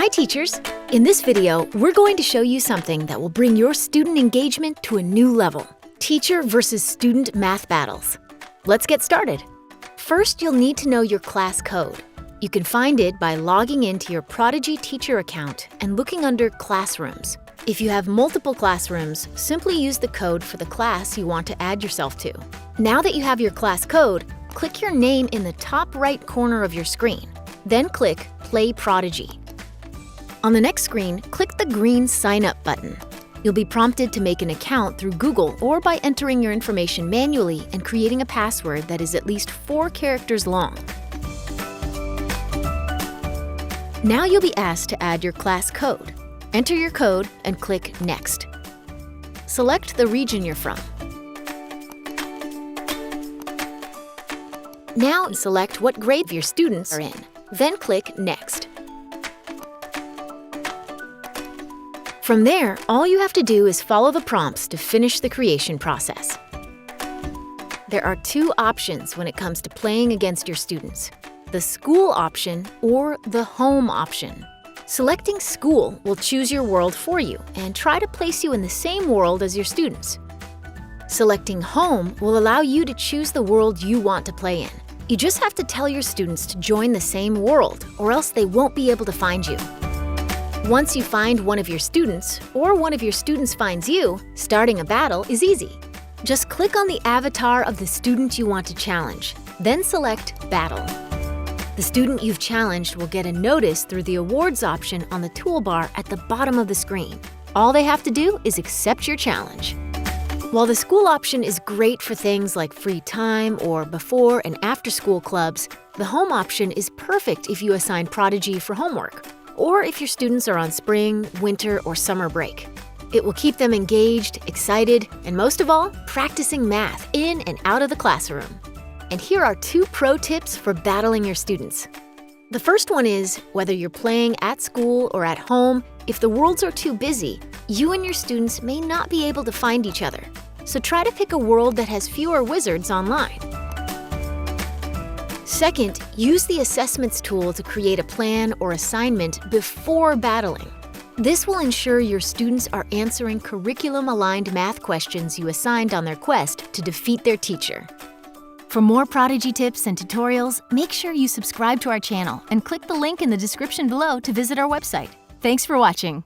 Hi teachers! In this video, we're going to show you something that will bring your student engagement to a new level. Teacher versus student math battles. Let's get started. First, you'll need to know your class code. You can find it by logging into your Prodigy teacher account and looking under Classrooms. If you have multiple classrooms, simply use the code for the class you want to add yourself to. Now that you have your class code, click your name in the top right corner of your screen. Then click Play Prodigy. On the next screen, click the green Sign Up button. You'll be prompted to make an account through Google or by entering your information manually and creating a password that is at least 4 characters long. Now you'll be asked to add your class code. Enter your code and click Next. Select the region you're from. Now select what grade your students are in. Then click Next. From there, all you have to do is follow the prompts to finish the creation process. There are 2 options when it comes to playing against your students: the school option or the home option. Selecting school will choose your world for you and try to place you in the same world as your students. Selecting home will allow you to choose the world you want to play in. You just have to tell your students to join the same world, or else they won't be able to find you. Once you find one of your students, or one of your students finds you, starting a battle is easy. Just click on the avatar of the student you want to challenge, then select Battle. The student you've challenged will get a notice through the Awards option on the toolbar at the bottom of the screen. All they have to do is accept your challenge. While the school option is great for things like free time or before and after school clubs, the home option is perfect if you assign Prodigy for homework, or if your students are on spring, winter, or summer break. It will keep them engaged, excited, and most of all, practicing math in and out of the classroom. And here are 2 pro tips for battling your students. The first one is, whether you're playing at school or at home, if the worlds are too busy, you and your students may not be able to find each other. So try to pick a world that has fewer wizards online. Second, use the assessments tool to create a plan or assignment before battling. This will ensure your students are answering curriculum-aligned math questions you assigned on their quest to defeat their teacher. For more Prodigy tips and tutorials, make sure you subscribe to our channel and click the link in the description below to visit our website. Thanks for watching.